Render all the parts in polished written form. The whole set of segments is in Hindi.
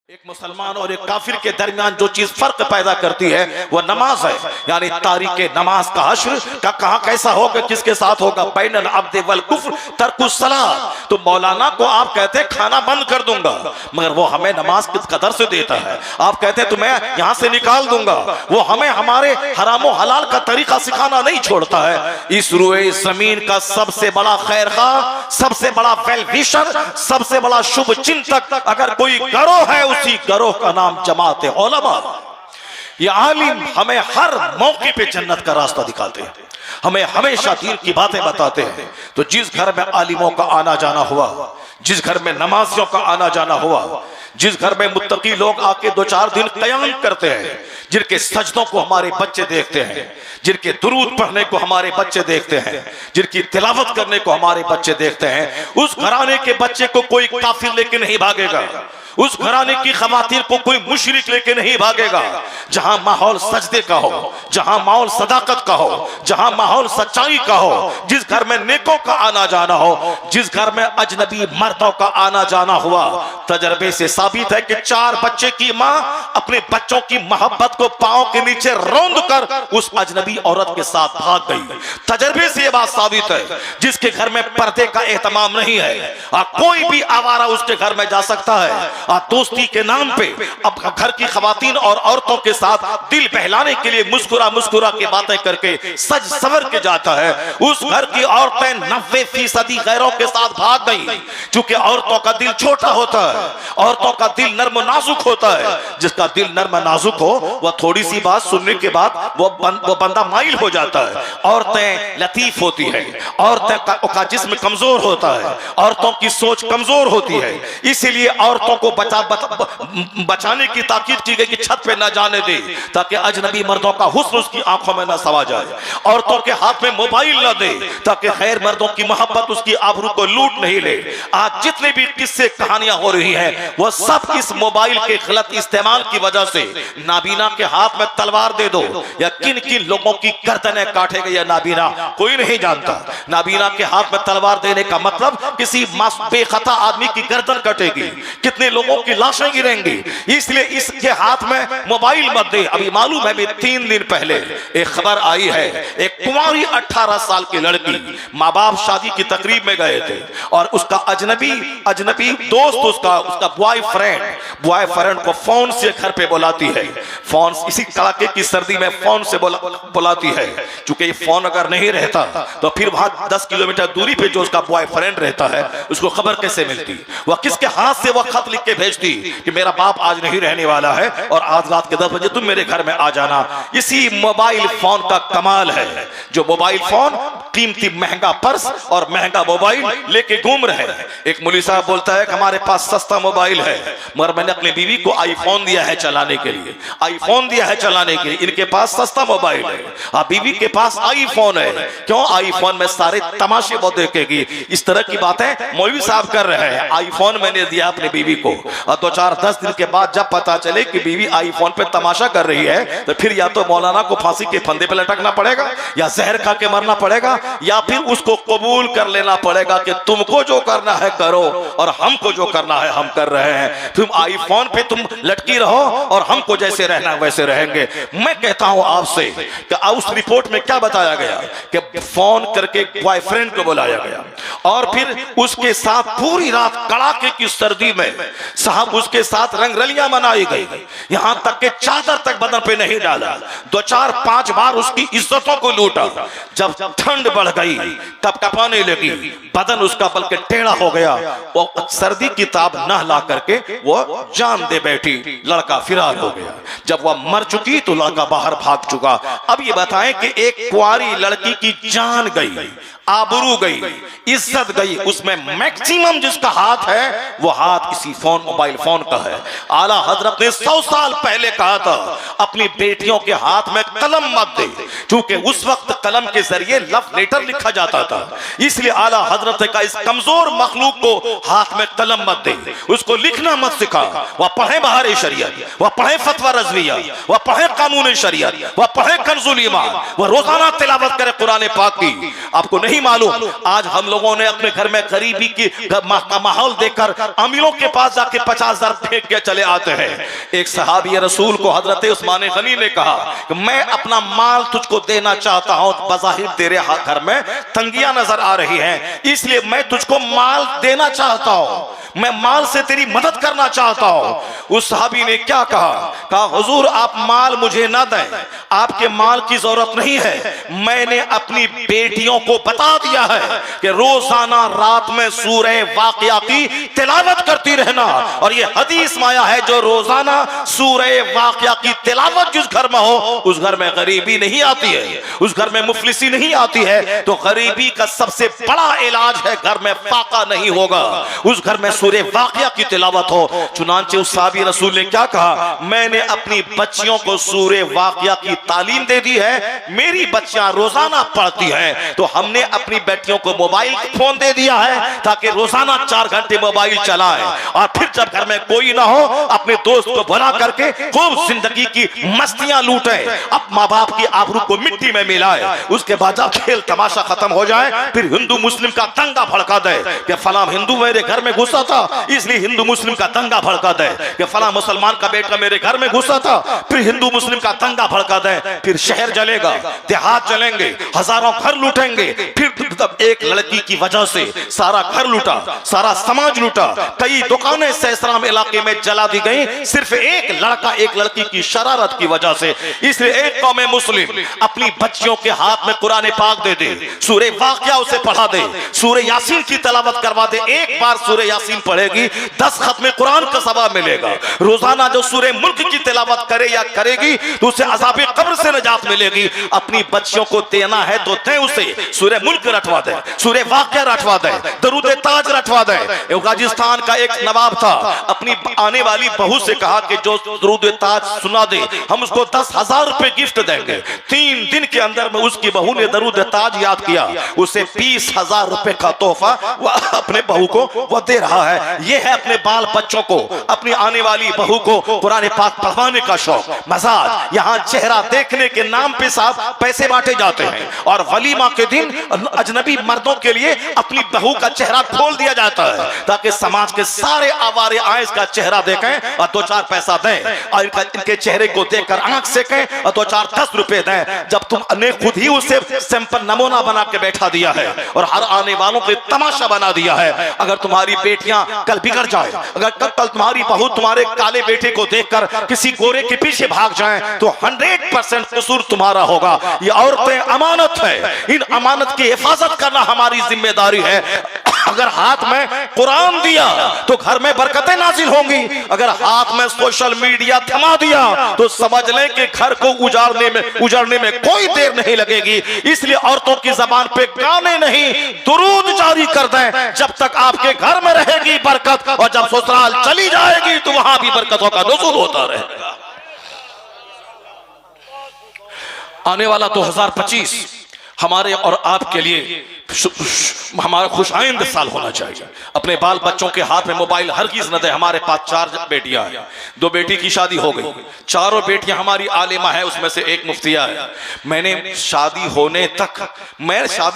एक मुसलमान और एक काफिर के दरमियान जो चीज फर्क पैदा करती है वो नमाज है। यानी तारीके नमाज का हश्र का कहाँ कैसा होगा, किसके साथ होगा, बैनल अब्द वल कुफ्र तर्कुस सलात। तो मौलाना को आप कहते खाना बंद कर दूंगा, मगर वो हमें नमाज किस कदर से देता है। आप कहते तुम्हें यहाँ से निकाल दूंगा, वो हमें हमारे हरामो हलाल का तरीका सिखाना नहीं छोड़ता है। इस रुए जमीन का सबसे बड़ा खैरखा, सबसे बड़ा वेल विशर, सबसे बड़ा शुभ चिंतक अगर कोई गिरोह है, उसी गिरोह का नाम जमात उलमा। ये आलिम हमें हर मौके पे जन्नत का रास्ता दिखाते हैं, हमें हमेशा दीन की बातें बताते हैं। तो जिस घर में आलिमों का आना जाना हुआ, जिस घर में नमाजियों का आना जाना हुआ, जिस घर में मुत्तकी लोग आके 2-4 दिन क़याम करते हैं, जिनके सजदों को हमारे बच्चे देखते हैं, जिनके दुरूद पढ़ने को हमारे बच्चे देखते हैं, जिनकी तिलावत करने को हमारे बच्चे देखते हैं, उस घराने के बच्चे को कोई काफिर लेके नहीं भागेगा, उस घराने की खवातीन को कोई मुशरिक लेके नहीं भागेगा। जहां माहौल सजदे का हो, जहां माहौल सदाकत का हो, जहां माहौल सच्चाई का हो, जिस घर में नेकों का आना जाना हो, जिस घर में अजनबी मर्दों का आना जाना हुआ, तजर्बे से साबित है कि 4 बच्चे की मां अपने बच्चों की मोहब्बत को पांव के नीचे रौंद कर उस अजनबी औरत के साथ भाग गई। तजर्बे से यह बात साबित है, जिसके घर में पर्दे का एहतमाम नहीं है, कोई भी आवारा उसके घर में जा सकता है। दोस्ती के नाम पे अब घर की खवातीन और औरतों के साथ दिल बहलाने के लिए मुस्कुरा मुस्कुरा के बातें करके सज सवर के जाता है। उस घर की औरतें 90% गैरों के साथ भाग गई, क्योंकि औरतों का दिल छोटा होता है, औरतों का दिल नर्म नाजुक होता है। जिसका दिल नर्म नाजुक हो वह थोड़ी सी बात सुनने के बाद वो बंदा माइल हो जाता है। औरतें लतीफ होती है, औरतें का जिस्म कमजोर होता है, औरतों की सोच कमजोर होती है। इसीलिए औरतों को बचाने की ताकीद की गई कि छत पे ना जाने दे, ताकि अजनबी मर्दों का हुस्न उसकी आंखों में ना समा जाए। औरतों के हाथ में मोबाइल ना दे, ताकि खैर मर्दों की मोहब्बत उसकी आबरू को लूट नहीं ले। आज जितने भी किस्से कहानियां हो रही हैं, वो सब इस मोबाइल के गलत इस्तेमाल की वजह से। नाबीना के हाथ में तलवार दे दो या किन किन लोगों की गर्दनें काटेगा या नाबीना, कोई नहीं जानता। नाबीना के हाथ में तलवार देने का मतलब किसी बेखता आदमी की गर्दन कटेगी, कितने लोगों की लाशें गिरेंगी। इसलिए इसके हाथ में मोबाइल मत दे। अभी मालूम है, 3 दिन पहले एक खबर आई है, एक कुंवारी 18 साल की लड़की, माँ बाप शादी की तकरीब में गए थे और उसका अजनबी दोस्त उसका बॉयफ्रेंड को फोन से घर पे बुलाती है। फोन इसी कड़ाके की सर्दी में फोन से बुलाती है, क्योंकि ये फोन अगर नहीं रहता तो फिर वहां 10 किलोमीटर दूरी पे जो उसका बॉयफ्रेंड रहता है उसको खबर कैसे मिलती, वह किसके हाथ से वह खत लिख के भेजती कि मेरा बाप आज नहीं रहने वाला है और आज रात के 10 बजे तुम मेरे घर में आ जाना। इसी मोबाइल फोन का कमाल है, जो मोबाइल फोन कीमती महंगा पर्स और महंगा मोबाइल लेके घूम रहे हैं। एक मौलवी साहब बोलता है कि हमारे पास सस्ता मोबाइल है, मगर मैंने अपनी बीवी को आईफोन दिया है चलाने के लिए, आईफोन दिया है चलाने के लिए। इनके पास सस्ता मोबाइल है, बीवी के पास आईफोन है। क्यों? आईफोन में सारे तमाशे वो देखेगी। इस तरह की बातें मौलवी साहब कर रहे हैं। आईफोन मैंने दिया अपनी बीवी को, और 2-4-10 दिन के बाद जब पता चले कि बीवी आईफोन पे तमाशा कर रही है, तो फिर या तो मौलाना को फांसी के फंदे पे लटकना पड़ेगा, या जहर खा के मरना पड़ेगा, या फिर उसको कबूल कर लेना पड़ेगा कि तुमको जो करना है करो और हमको जो करना है हम कर रहे हैं। तुम आईफोन पे तुम लटकी रहो और हमको जैसे रहना वैसे रहेंगे। मैं कहता हूं आपसे कि उस रिपोर्ट में क्या बताया गया कि फोन करके बॉयफ्रेंड को बुलाया गया और फिर उसके साथ पूरी रात कड़ाके की सर्दी में साहब उसके साथ रंगरलियां मनाई गई। यहां तक कि चादर तक बदन पे नहीं डाला, 2-4-5 बार उसकी इज्जतों को लूटा। जब ठंड बढ़ गई तब कपाने लगी, बदन उसका बल्कि टेढ़ा हो गया। वो सर्दी की ताब न ला करके वो जान दे बैठी, लड़का फिरार हो गया। जब वह मर चुकी तो लड़का बाहर भाग चुका। अब ये बताएं कि एक कुंवारी लड़की की जान गई, आबरू गई, इज्जत गई, उसमें मैक्सिमम जिसका हाथ है वो हाथ इसी फोन मोबाइल फोन का है। आला हजरत ने 100 साल पहले कहा था अपनी बेटियों के हाथ में कलम मत दे, क्योंकि उस वक्त कलम के जरिए लव लेटर लिखा जाता था। इसलिए आला हजरत का इस कमजोर मखलूक को हाथ में कलम मत दे, उसको लिखना मत सिखा। वह पढ़े बहार शरियत, वह पढ़े फतवा रजविया, वह पढ़े कानून शरियत, वह पढ़े कंजुल ईमान, वह रोजाना तिलावत करे कुरान पाक की। आपको नहीं नहीं मालूम। आज हम लोगों ने अपने घर में गरीबी का माहौल देखकर अमीरों के पास जाके 50,000 फेंक के चले आते हैं। एक सहाबी रसूल को हजरत उस्मान गनी ने कहा कि मैं अपना माल तुझको देना चाहता हूं, बज़ाहिर तेरे घर में तंगियां नजर आ रही हैं, इसलिए मैं तुझको माल देना चाहता हूं, मैं माल से तेरी मदद करना चाहता हूं। उस सहाबी ने क्या कहा हुजूर आप माल मुझे ना दें, आपके माल की जरूरत नहीं है, मैंने अपनी बेटियों को बता दिया है कि रोजाना रात में सूरह वाक़िया की तिलावत करती रहना। और ये हदीस में आया है जो रोजाना सूरह वाक़िया की तिलावत जिस घर में हो उस घर में गरीबी नहीं आती है, उस घर में मुफलिसी नहीं आती है। तो गरीबी का सबसे बड़ा इलाज है घर में फाका नहीं होगा, उस घर में सूरह वाक़िया की तिलावत हो। चुनांचे उस सहाबी रसूल ने क्या कहा, मैंने अपनी बच्चियों को सूरह वाक़िया की तालीम दे दी है, मेरी बच्चियां रोजाना पढ़ती हैं। तो हमने अपनी बेटियों को मोबाइल फोन दे दिया है ताकि रोजाना 4 घंटे मोबाइल चलाएं, और फिर जब घर में कोई ना हो अपने दोस्त को बुला करके खूब जिंदगी की मस्तियां लूटे, अब माँ बाप की आबरू को मिट्टी में मिलाए। उसके बाद जब खेल तमाशा खत्म हो जाए फिर हिंदू मुस्लिम का दंगा भड़का दे कि फला हिंदू मेरे घर में घुसा था इसलिए हिंदू मुस्लिम का दंगा भड़का दे, कि फला मुसलमान का बेटा मेरे घर में घुसा था, फिर हिंदू मुस्लिम का दंगा भड़का दे। फिर शहर जलेगा, देहात जलेंगे, हजारों घर लूटेंगे। फिर तब एक लड़की की वजह से सारा घर लूटा, सारा समाज लूटा, कई दुकानें सहसराम इलाके में जला दी गई सिर्फ एक लड़का एक लड़की की शरारत की वजह से। इसलिए एक कौम मुस्लिम अपनी बच्चियों के हाथ में कुरान पाक दे दे, सूरह वाक़िया उसे पढ़ा दे, सूरह यासीन की तिलावत करवा दे। एक बार सूरह यासीन पढ़ेगी 10 खत्म कुरान का सवाब मिलेगा। रोजाना जो सूरह मुल्क की तिलावत करे या करेगी तो उसे अज़ाब कब्र से निजात मिलेगी। अपनी बच्चियों को देना है तो दे, उसे सूरह मुल्क रटवा दे, सूरह वाक़िया रटवा दे, दरूद ताज रटवा दे। राजस्थान का एक नवाब था, अपनी आने वाली बहू से कहा कि जो दरूद ताज सुना दे हम उसको 10,000 रुपए गिफ्ट देंगे। 3 दिन के अंदर में उसकी बहू ने दरूद ताज याद किया, उसे 20,000 रुपए का तोहफा अपने बहू को वो दे रहा है। ये है अपने बाल बच्चों को, अपनी आने वाली बहू को कुरान पाक पढ़वाने का शौक। मजाक यहाँ चेहरा देखने के नाम पे साहब पैसे बांटे जाते हैं, और वलीमा के दिन अजनबी मर्दों के लिए अपनी बहू का चेहरा खोल दिया जाता है ताकि समाज के सारे आवारे आए इसका चेहरा देखें और 2-4 पैसा दें, और इनके चेहरे को देखकर आंख सेकें और 2-4 10 रुपए दें। जब तुमने खुद ही उसे सैंपल नमूना बना के बैठा दिया है और हर आने वालों को तमाशा बना दिया है। अगर तुम्हारी बेटियां कल बिगड़ जाए, अगर कल तुम्हारी बहू तुम्हारे काले बेटे को देखकर किसी गोरे के पीछे भाग जाए तो 100% कसूर तुम्हारा होगा। ये औरतें अमानत है, इन अमानत की हिफाजत करना हमारी जिम्मेदारी है। अगर हाथ में कुरान दिया तो घर में बरकतें नाजिल होंगी, अगर हाथ में सोशल मीडिया थमा दिया तो समझ लें कि घर को उजाड़ने में कोई देर नहीं लगेगी। इसलिए औरतों की जबान पे गाने नहीं दुरूद जारी कर दें जब तक आपके घर में रहेगी बरकत, और जब ससुराल चली जाएगी तो वहां भी बरकतों का नुज़ूल होता रहेगा। आने वाला 2025 हमारे और आपके लिए हमारा खुशाइंद साल होना चाहिए। अपने बाल बच्चों के हाथ में मोबाइल हरगिज न दे। हमारे पास 4 बेटियां हैं, 2 बेटी की शादी हो गई, चारों बेटियां हमारी आलिमा है, उसमें से एक मुफ्तिया है। मैंने शादी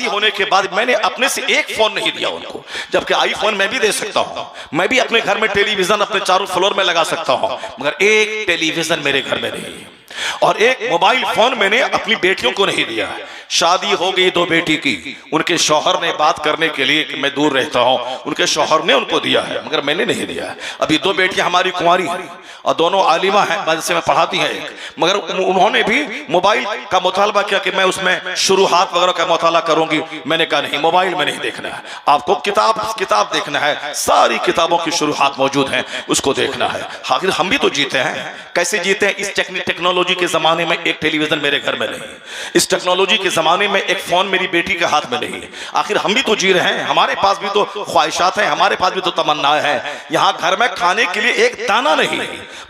होने के बाद मैंने अपने से एक फोन नहीं दिया उनको, जबकि आईफोन मैं भी दे सकता हूं, मैं भी अपने घर में टेलीविजन अपने चारों फ्लोर में लगा सकता हूं, मगर एक टेलीविजन मेरे घर में नहीं है और एक मोबाइल फोन मैंने अपनी बेटियों को नहीं दिया। शादी हो गई 2 बेटी की, उनके शौहर ने बात करने के लिए कि मैं दूर रहता हूं, उनके शौहर ने उनको दिया है मगर मैंने नहीं दिया है। अभी 2 बेटियां हमारी कुंवारी हैं और दोनों आलिमा हैं, मदरसे में पढ़ाती हैं एक, मगर उन्होंने भी मोबाइल का मुतालबा किया कि मैं उसमें शुरुआत वगैरह का मुताला करूंगी। मैंने कहा नहीं, मोबाइल में नहीं देखना है, आपको किताब देखना है, सारी किताबों की शुरुआत मौजूद है, उसको देखना है। आखिर हम भी तो जीते हैं, कैसे जीते हैं? इस टेक्नोलॉजी के जमाने में एक टेलीविजन मेरे घर में नहीं, इस टेक्नोलॉजी के जमाने में एक फोन मेरी बेटी के हाथ में नहीं। आखिर हम भी तो जी रहे हैं, हमारे पास भी तो ख्वाहिशात हैं, हमारे पास भी तो तमन्नाएं हैं। यहाँ घर में खाने के लिए एक दाना नहीं,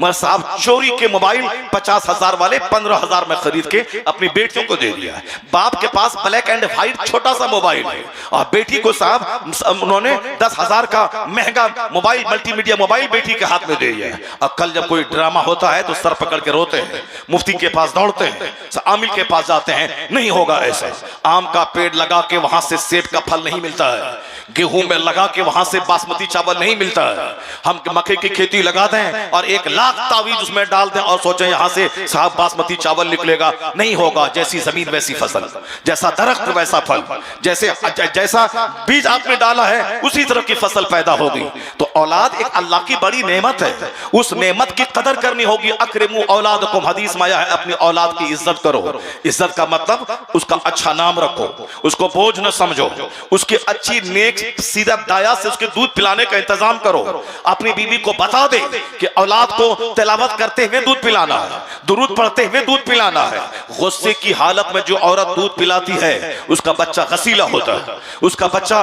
मगर साहब चोरी के मोबाइल 50,000 वाले 15,000 में खरीद के अपनी बेटियों को दे दिया है। बाप के पास ब्लैक एंड व्हाइट छोटा सा मोबाइल है और बेटी को साहब उन्होंने 10,000 का महंगा मोबाइल, मल्टीमीडिया मोबाइल बेटी के हाथ में दे दिया है। और कल जब कोई ड्रामा होता है तो सर पकड़ के रोते हैं। मुफ्ती के पास दौड़ते हैं, आमिल के पास जाते हैं। नहीं होगा ऐसा। आम का पेड़ लगा के वहां से सेब का फल नहीं मिलता है, गेहूं में लगा के वहां से बासमती चावल नहीं मिलता है। हम मक्के की खेती लगा दें और 1 लाख तावीज उसमें डाल दें और सोचें यहां से साहब बासमती चावल निकलेगा, नहीं होगा। जैसी जमीन वैसी फसल, जैसा दरख्त वैसा फल, जैसा बीज आपने डाला है उसी तरह की फसल पैदा होगी। तो औलाद एक अल्लाह की बड़ी नेमत है, उस नेमत की कदर करनी होगी। अकरिमू औलादकुम, हदीस में आया है, अपनी औलाद की इज्जत करो। इज्जत का मतलब उसका अच्छा नाम रखो, उसको बोझ न समझो, उसकी अच्छी नेक सीधा दाया से उसके दूध पिलाने का इंतजाम करो। अपनी बीवी को बता दे कि औलाद को तिलावत करते हुए दूध पिलाना है, दुरूद पढ़ते हुए दूध पिलाना है। गुस्से की हालत में जो औरत दूध पिलाती है उसका बच्चा गसीला होता है, उसका बच्चा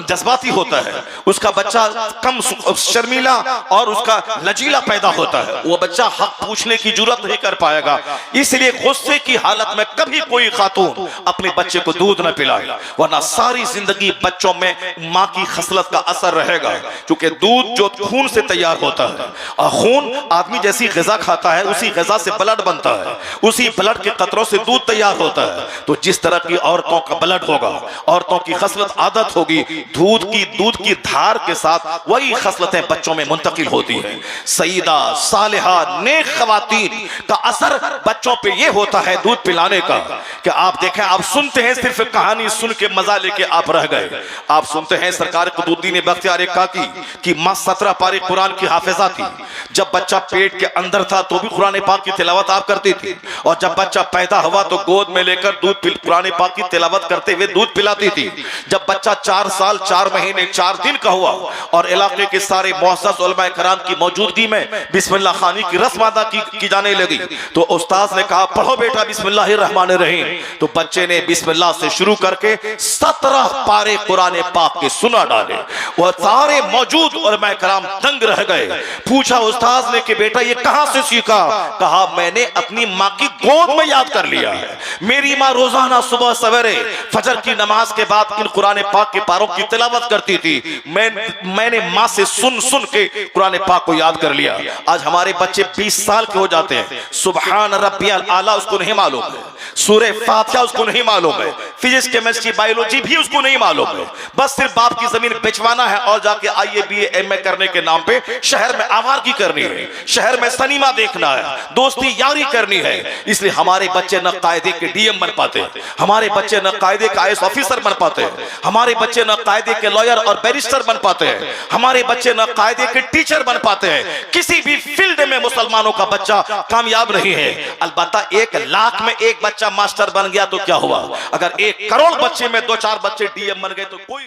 जज्बाती होता है, उसका बच्चा कम शर्मीला और उसका लचीला पैदा होता है। वो बच्चा हक पूछने की जुर्रत नहीं कर पाएगा। इसलिए गुस्से की हालत में कभी कोई खातून अपने बच्चे को दूध न पिलाए, वरना सारी जिंदगी बच्चों में मां की खसलत का असर रहेगा। क्योंकि दूध जो खून से तैयार होता है और खून आदमी जैसी ग़िज़ा खाता है उसी ग़िज़ा से ब्लड बनता है, उसी ब्लड के कतरों से दूध तैयार होता है। तो जिस तरह की औरतों का ब्लड होगा, औरतों की खसलत आदत होगी, दूध की धार के साथ वही खसलतें बच्चों में मुंतकिल होती है। सईदा सालिहा नेक ख़वातीन का असर बच्चों पे ये होता है दूध पिलाने का कि आप देखें, आप सुनते हैं, सिर्फ कहानी सुन के मजा लेके आप रह गए। आप सुनते हैं सरकार कुतुबुद्दीन बख्तियार काकी की मां 17 पारे कुरान की हाफिजा थी। जब बच्चा पेट के अंदर था तो भी कुरान पाक की तिलावत आप करती थी, और जब बच्चा पैदा हुआ तो गोद में लेकर दूध कुरान पाक की तिलावत करते हुए दूध पिलाती थी। जब बच्चा 4 साल 4 महीने 4 दिन का हुआ और इलाके के सारे मुअज़्ज़ज़ उलमा कराम की मौजूदगी में बिस्मिल्लाह खानी की रस्म अदा की जाने लगी, तो उस्ताद ने कहा पढ़ो बेटा बिस्मिल्लाहिर रहमानिर रहीम। तो बच्चे ने बिस्मिल्लाह से शुरू करके 17 पारे कुरान पाक के सुना डाले। वह सारे मौजूद उलमा कराम दंग रह गए। पूछा उस्ताद ने कि बेटा ये कहां से सीखा? कहा मैंने अपनी मां की गोद में याद कर लिया है। मेरी मां रोजाना सुबह सवेरे फजर की नमाज के बाद इन कुरान पाक के पारों की तिलावत करती थी। मैंने मां से सुन सुन के कुरान पाक को याद कर लिया। आज हमारे बच्चे 20 साल के हो जाते हैं, सुबहान रब्बियल आला उसको नहीं मालूम है, सूरह फातिहा उसको नहीं मालूम है, फिजिक्स केमिस्ट्री बायोलॉजी भी उसको नहीं मालूम है। बस सिर्फ बाप की जमीन बेचवाना है और जाके IAA BA MA करने के नाम पे शहर में आवारगी करनी है, शहर में सिनेमा देखना है, दोस्ती यारी करनी है। इसलिए हमारे बच्चे न कायदे के DM बन पाते, हमारे बच्चे न कायदे के IAS ऑफिसर बन पाते, हमारे बच्चे न कायदे के लॉयर और बैरिस्टर बन पाते हैं, हमारे बच्चे न कायदे के टीचर बन पाते हैं। किसी भी फील्ड में मुसलमानों का बच्चा कामयाब नहीं है। अलबत्ता 1 लाख में 1 बच्चा मास्टर बन गया तो क्या हुआ? अगर 1 करोड़ बच्चे में 2-4 बच्चे DM बन गए तो कोई